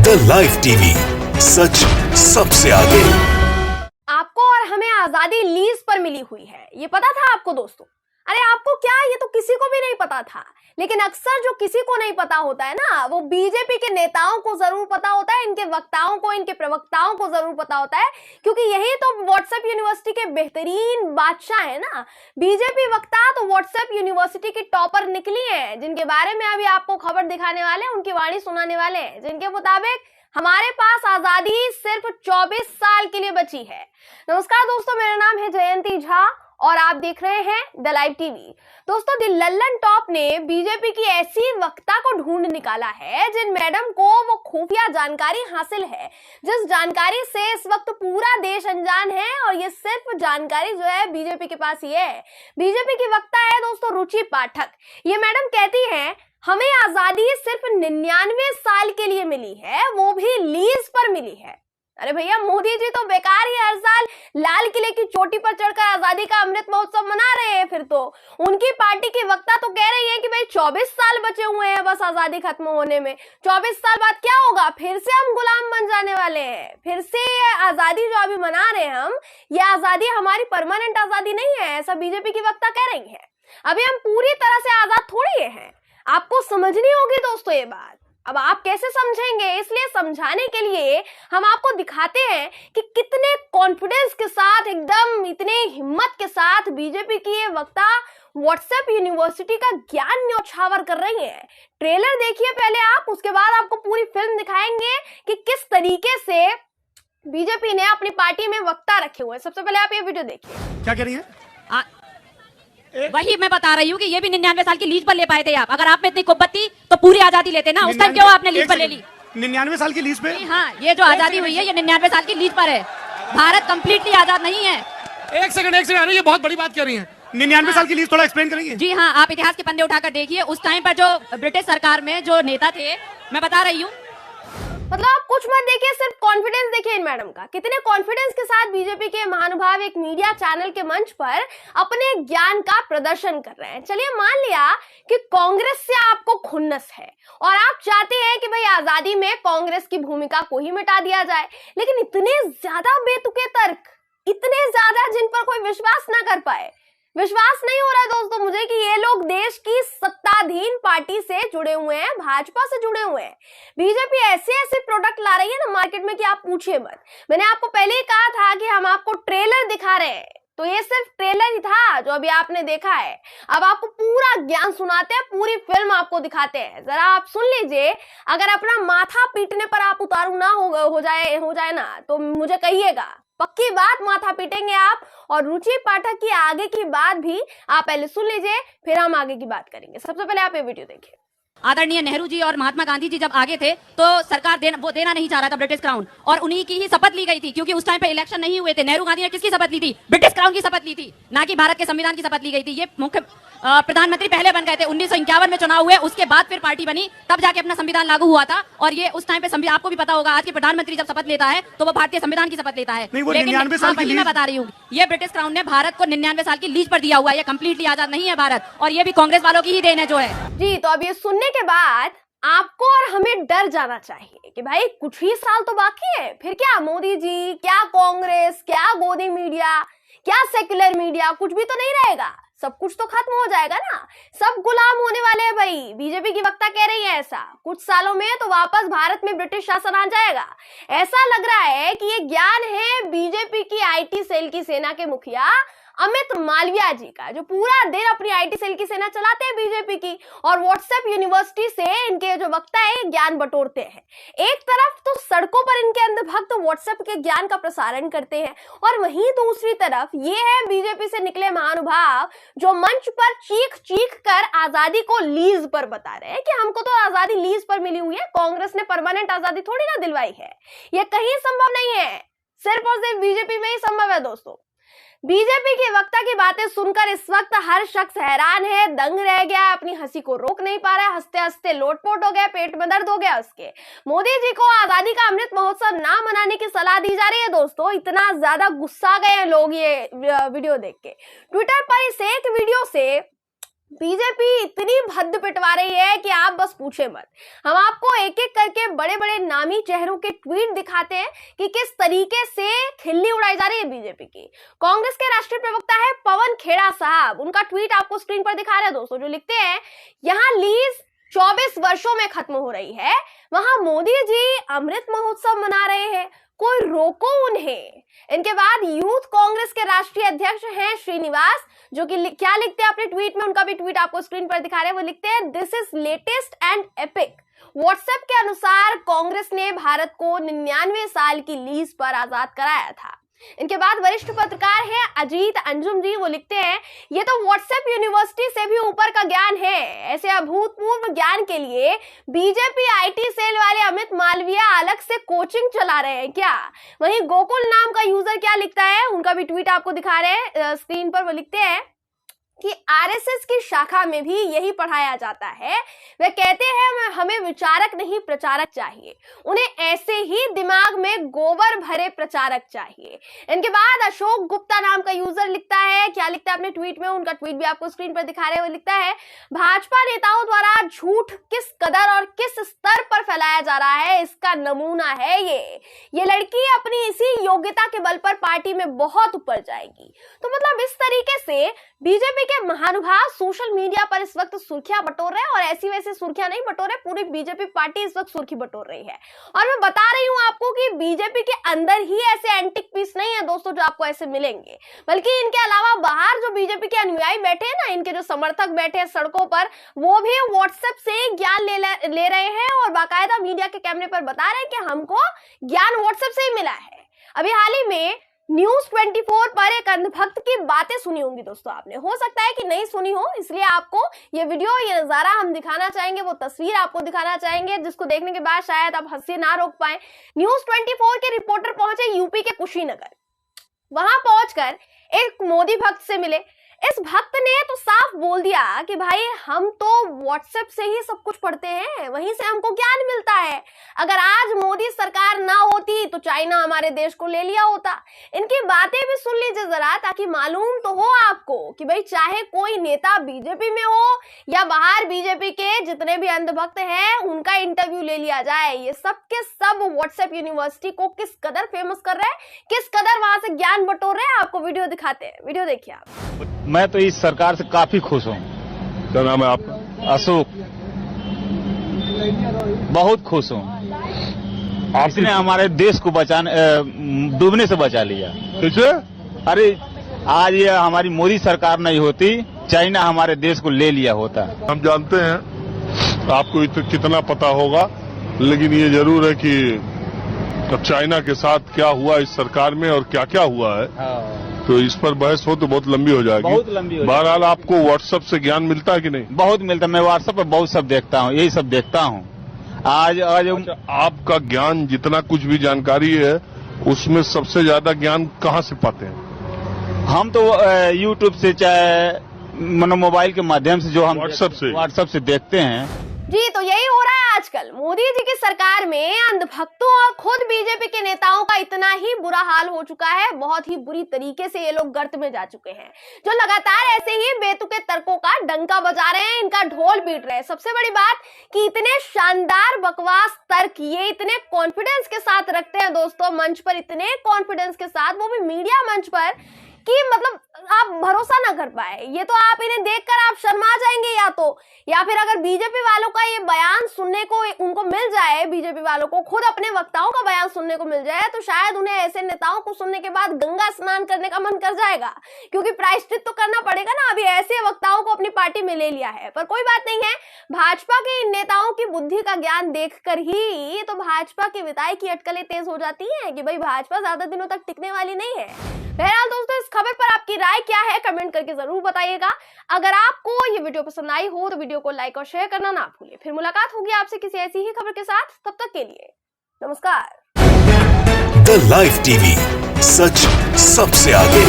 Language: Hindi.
द लाइव टीवी, सच सबसे आगे। आपको और हमें आजादी लीज पर मिली हुई है, ये पता था आपको दोस्तों? अरे आपको क्या, ये तो किसी को भी नहीं पता था। लेकिन अक्सर जो किसी को नहीं पता होता है ना, वो बीजेपी के नेताओं को जरूर पता होता है, इनके वक्ताओं को, इनके प्रवक्ताओं को जरूर पता होता है, क्योंकि यही तो व्हाट्सएप यूनिवर्सिटी के बेहतरीन बादशाह है ना। बीजेपी वक्ता तो व्हाट्सएप यूनिवर्सिटी की टॉपर निकली हैं, जिनके बारे में अभी आपको खबर दिखाने वाले हैं, उनकी वाणी सुनाने वाले हैं, जिनके मुताबिक हमारे पास आजादी सिर्फ 24 साल के लिए बची है। नमस्कार दोस्तों, मेरा नाम है जयंती झा और आप देख रहे हैं द लाइव टीवी। दोस्तों, द लल्लन टॉप ने बीजेपी की ऐसी वक्ता को ढूंढ निकाला है जिन मैडम को वो खुफिया जानकारी हासिल है, जिस जानकारी से इस वक्त पूरा देश अनजान है, और ये सिर्फ जानकारी जो है बीजेपी के पास ही है। बीजेपी की वक्ता है दोस्तों रुचि पाठक। ये मैडम कहती हैं, हमें आजादी सिर्फ 99 साल के लिए मिली है, वो भी लीज पर मिली है। अरे भैया, मोदी जी तो बेकार ही हर साल लाल किले की चोटी पर चढ़कर आजादी का अमृत महोत्सव मना रहे हैं। फिर तो उनकी पार्टी की वक्ता तो कह रही है कि भाई 24 साल बचे हुए हैं बस आजादी खत्म होने में। 24 साल बाद क्या होगा? फिर से हम गुलाम बन जाने वाले हैं। फिर से ये आजादी जो अभी मना रहे हैं हम, ये आजादी हमारी परमानेंट आजादी नहीं है, ऐसा बीजेपी की वक्ता कह रही है। अभी हम पूरी तरह से आजाद थोड़ी हैं, आपको समझनी होगी दोस्तों ये बात। अब आप कैसे समझेंगे, इसलिए समझाने के लिए हम आपको दिखाते हैं कि कितने कॉन्फिडेंस के साथ, एकदम इतने हिम्मत के साथ बीजेपी की ये वक्ता व्हाट्सएप यूनिवर्सिटी का ज्ञान न्यौछावर कर रही है। ट्रेलर देखिए पहले आप, उसके बाद आपको पूरी फिल्म दिखाएंगे कि किस तरीके से बीजेपी ने अपनी पार्टी में वक्ता रखे हुए हैं। सबसे पहले आप ये वीडियो देखिए। क्या कह रही है? वही मैं बता रही हूँ कि ये भी 99 साल की लीज पर ले पाए थे आप। अगर आप में इतनी कुब्बत थी तो पूरी आजादी लेते ना, उस टाइम क्यों आपने लीज पर ले ली? 99 साल की लीज पे? हाँ, ये जो आजादी हुई है ये 99 साल की लीज पर है। भारत कंप्लीटली आजाद नहीं है। एक सेकंड, ये बहुत बड़ी बात कर रही है। 99 साल की लीज थोड़ा एक्सप्लेन करेंगे? जी हाँ, आप इतिहास के पन्ने उठाकर देखिए, उस टाइम पर जो ब्रिटिश सरकार में जो नेता थे, मैं बता रही हूँ। मतलब आप कुछ मत देखिए, सिर्फ कॉन्फिडेंस देखिए इन मैडम का। कितने कॉन्फिडेंस के साथ बीजेपी के महानुभाव एक मीडिया चैनल के मंच पर अपने ज्ञान का प्रदर्शन कर रहे हैं। चलिए मान लिया कि कांग्रेस से आपको खुन्नस है और आप चाहते हैं कि भाई आजादी में कांग्रेस की भूमिका को ही मिटा दिया जाए, लेकिन इतने ज्यादा बेतुके तर्क, इतने ज्यादा जिन पर कोई विश्वास ना कर पाए। विश्वास नहीं हो रहा है दोस्तों मुझे कि ये लोग देश की सत्ताधीन पार्टी से जुड़े हुए हैं, भाजपा से जुड़े हुए हैं। बीजेपी ऐसे ऐसे प्रोडक्ट ला रही है ना मार्केट में कि आप पूछिए मत। मैंने आपको पहले ही कहा था कि हम आपको ट्रेलर दिखा रहे हैं, तो ये सिर्फ ट्रेलर ही था जो अभी आपने देखा है। अब आपको पूरा ज्ञान सुनाते हैं, पूरी फिल्म आपको दिखाते हैं, जरा आप सुन लीजिए। अगर अपना माथा पीटने पर आप उतारू ना हो जाए ना, तो मुझे कहिएगा, पक्की बात माथा पीटेंगे आप। और रुचि पाठक की आगे की बात भी आप पहले सुन लीजिए, फिर हम आगे की बात करेंगे। सबसे पहले आप ये वीडियो देखिए। आदरणीय नेहरू जी और महात्मा गांधी जी जब आगे थे तो सरकार देना नहीं चाह रहा था ब्रिटिश क्राउन, और उन्हीं की ही शपथ ली गई थी, क्योंकि उस टाइम पे इलेक्शन नहीं हुए थे। नेहरू गांधी ने किसकी शपथ ली थी? ब्रिटिश क्राउन की शपथ ली थी, ना कि भारत के संविधान की शपथ ली गई थी। ये मुख्य प्रधानमंत्री पहले बन गए थे, 1951 में चुनाव हुए, उसके बाद फिर पार्टी बनी, तब जाके अपना संविधान लागू हुआ था। और ये उस टाइम पे आपको भी पता होगा, आज के प्रधानमंत्री जब शपथ लेता है तो वो भारतीय संविधान की शपथ लेता है। लेकिन मैं बता रही हूँ, ये ब्रिटिश क्राउन ने भारत को 99 साल की लीज पर दिया हुआ है। ये कंप्लीटली आजाद नहीं है भारत, और ये भी कांग्रेस वालों की ही देन है जो है। जी, तो अब ये सुनने के बाद आपको और हमें डर जाना चाहिए कि भाई कुछ ही साल तो बाकी है, फिर क्या मोदी जी, क्या कांग्रेस, क्या गोदी मीडिया, क्या सेक्युलर मीडिया, कुछ भी तो नहीं रहेगा, सब कुछ तो खत्म हो जाएगा ना, सब गुलाम होने वाले हैं भाई। बीजेपी की वक्ता कह रही है ऐसा, कुछ सालों में तो वापस भारत में ब्रिटिश शासन आ जाएगा। ऐसा लग रहा है कि ये ज्ञान है बीजेपी की आईटी सेल की सेना के मुखिया अमित मालविया जी का, जो पूरा दिन अपनी आईटी सेल की सेना चलाते हैं बीजेपी की, और व्हाट्सएप यूनिवर्सिटी से इनके जो वक्ता है ज्ञान बटोरते हैं। एक तरफ तो सड़कों पर इनके अंधभक्त व्हाट्सएप के ज्ञान का प्रसारण करते हैं, और वहीं दूसरी तरफ ये है बीजेपी से निकले महानुभाव जो मंच पर चीख चीख कर आजादी को लीज पर बता रहे हैं कि हमको तो आजादी लीज पर मिली हुई है, कांग्रेस ने परमानेंट आजादी थोड़ी ना दिलवाई है। यह कहीं संभव नहीं है, सिर्फ और सिर्फ बीजेपी में ही संभव है दोस्तों। बीजेपी के वक्ता की बातें सुनकर इस वक्त हर शख्स हैरान है, दंग रह गया है, अपनी हंसी को रोक नहीं पा रहा है, हंसते हंसते लोटपोट हो गया, पेट में दर्द हो गया उसके। मोदी जी को आजादी का अमृत महोत्सव ना मनाने की सलाह दी जा रही है दोस्तों। इतना ज्यादा गुस्सा गए हैं लोग ये वीडियो देख के। ट्विटर पर इस एक वीडियो से बीजेपी इतनी भद्द पिटवा रही है कि आप बस पूछे मत। हम आपको एक एक करके बड़े बड़े नामी चेहरों के ट्वीट दिखाते हैं कि किस तरीके से खिल्ली उड़ाई जा रही है बीजेपी की। कांग्रेस के राष्ट्रीय प्रवक्ता है पवन खेड़ा साहब, उनका ट्वीट आपको स्क्रीन पर दिखा रहे हैं दोस्तों, जो लिखते हैं यहाँ लीज 24 वर्षों में खत्म हो रही है, वहां मोदी जी अमृत महोत्सव मना रहे हैं, कोई रोको उन्हें। इनके बाद यूथ कांग्रेस के राष्ट्रीय अध्यक्ष हैं श्रीनिवास, जो कि क्या लिखते हैं अपने ट्वीट में, उनका भी ट्वीट आपको स्क्रीन पर दिखा रहे हैं। वो लिखते हैं this is latest and epic. WhatsApp के अनुसार कांग्रेस ने भारत को 99 साल की लीज पर आजाद कराया था। इनके बाद वरिष्ठ पत्रकार हैं अजीत अंजुम जी, वो लिखते हैं ये तो व्हाट्सएप यूनिवर्सिटी से भी ऊपर का ज्ञान है। ऐसे अभूतपूर्व ज्ञान के लिए बीजेपी आईटी सेल वाले अमित मालविया अलग से कोचिंग चला रहे हैं क्या? वहीं गोकुल नाम का यूजर क्या लिखता है, उनका भी ट्वीट आपको दिखा रहे हैं स्क्रीन पर। वो लिखते हैं कि आरएसएस की शाखा में भी यही पढ़ाया जाता है। वे कहते हैं हमें विचारक नहीं प्रचारक चाहिए, उन्हें ऐसे ही दिमाग में गोबर भरे प्रचारक चाहिए। इनके बाद अशोक गुप्ता नाम का यूजर लिखता है, क्या लिखता है अपने ट्वीट में, उनका ट्वीट भी आपको स्क्रीन पर दिखा रहे हैं। वो लिखता है भाजपा नेताओं द्वारा झूठ किस कदर और किस स्तर पर फैलाया जा रहा है, इसका नमूना है ये लड़की अपनी इसी योग्यता के बल पर पार्टी में बहुत ऊपर जाएगी। तो मतलब इस तरीके से बीजेपी के महानुभाव सोशल मीडिया पर इस वक्त सुर्खियां बटोर रहे हैं, और ऐसी वैसी सुर्खियां नहीं बटोर रहे, पूरी बीजेपी पार्टी इस वक्त सुर्खी बटोर रही है। और मैं बता रही हूं आपको कि बीजेपी के अंदर ही ऐसे एंटिक पीस नहीं है दोस्तों जो आपको ऐसे मिलेंगे, बल्कि इनके अलावा बाहर जो बीजेपी के अनुयायी बैठे हैं ना, इनके जो समर्थक बैठे हैं सड़कों पर, वो भी व्हाट्सएप से ज्ञान ले रहे हैं और बाकायदा मीडिया के कैमरे पर बता रहे हैं कि हमको ज्ञान व्हाट्सएप से ही मिला है। अभी हाल ही में न्यूज 24 पर एक अंधभक्त की बातें सुनी होंगी दोस्तों आपने, हो सकता है कि नहीं सुनी हो, इसलिए आपको ये वीडियो, ये नजारा हम दिखाना चाहेंगे, वो तस्वीर आपको दिखाना चाहेंगे जिसको देखने के बाद शायद आप हंसी ना रोक पाए। न्यूज 24 के रिपोर्टर पहुंचे यूपी के कुशीनगर। वहां पहुंचकर एक मोदी भक्त से मिले। इस भक्त ने तो साफ बोल दिया कि भाई हम तो व्हाट्सएप से ही सब कुछ पढ़ते हैं, वहीं से हमको ज्ञान मिलता है। अगर आज मोदी सरकार ना होती तो चाइना हमारे देश को ले लिया होता। इनकी बातें भी सुन लीजिए जरा, ताकि मालूम तो हो आपको कि भाई चाहे कोई नेता बीजेपी में हो या बाहर बीजेपी के जितने भी अंधभक्त हैं उनका इंटरव्यू ले लिया जाए। ये सब के सब व्हाट्सएप यूनिवर्सिटी को किस कदर फेमस कर रहे हैं, किस कदर वहां से ज्ञान बटोर रहे हैं, आपको वीडियो दिखाते हैं, वीडियो देखिए आप। मैं तो इस सरकार से काफी खुश हूँ। क्या नाम है आपका? अशोक, बहुत खुश हूँ। आपने हमारे देश को डूबने से बचा लिया। कैसे? अरे आज ये हमारी मोदी सरकार नहीं होती, चाइना हमारे देश को ले लिया होता। हम जानते हैं आपको कितना पता होगा, लेकिन ये जरूर है कि अब चाइना के साथ क्या हुआ इस सरकार में और क्या क्या हुआ है, तो इस पर बहस हो तो बहुत लंबी हो जाएगी। बहुत लंबी हो जाएगी। बहरहाल आपको व्हाट्सएप से ज्ञान मिलता है कि नहीं? बहुत मिलता है, मैं व्हाट्सएप पर बहुत सब देखता हूँ, यही सब देखता हूँ। आज अच्छा, आपका ज्ञान जितना कुछ भी जानकारी है उसमें सबसे ज्यादा ज्ञान कहाँ से पाते हैं? हम तो यूट्यूब से, चाहे मोबाइल के माध्यम से, जो हम व्हाट्सएप से देखते हैं। जी, तो यही हो रहा है आजकल मोदी जी की सरकार में। अंधभक्तों और खुद बीजेपी के नेताओं का इतना ही बुरा हाल हो चुका है, बहुत ही बुरी तरीके से ये लोग गर्त में जा चुके हैं, जो लगातार ऐसे ही बेतुके तर्कों का डंका बजा रहे हैं, इनका ढोल पीट रहे हैं। सबसे बड़ी बात कि इतने शानदार बकवास तर्क ये इतने कॉन्फिडेंस के साथ रखते हैं दोस्तों मंच पर, इतने कॉन्फिडेंस के साथ, वो भी मीडिया मंच पर, कि मतलब आप भरोसा ना कर पाए। ये तो आप इन्हें देखकर आप शर्मा जाएंगे, या फिर अगर बीजेपी वालों का ये बयान सुनने को उनको मिल जाए, बीजेपी वालों को खुद अपने वक्ताओं का बयान सुनने को मिल जाए, तो शायद उन्हें ऐसे नेताओं को सुनने के बाद गंगा स्नान करने का मन कर जाएगा, क्योंकि प्रायश्चित तो करना पड़ेगा ना। अभी ऐसे वक्ताओं को अपनी पार्टी में ले लिया है, पर कोई बात नहीं है। भाजपा के इन नेताओं की बुद्धि का ज्ञान देखकर ही तो भाजपा की विदाई की अटकलें तेज हो जाती है कि भाई भाजपा ज्यादा दिनों तक टिकने वाली नहीं है। बहरहाल दोस्तों, इस खबर पर आपकी राय क्या है कमेंट करके जरूर बताइएगा। अगर आपको ये वीडियो पसंद आई हो तो वीडियो को लाइक और शेयर करना ना भूलिए। फिर मुलाकात होगी आपसे किसी ऐसी ही खबर के साथ, तब तक के लिए नमस्कार। द लाइव टीवी, सच सबसे आगे।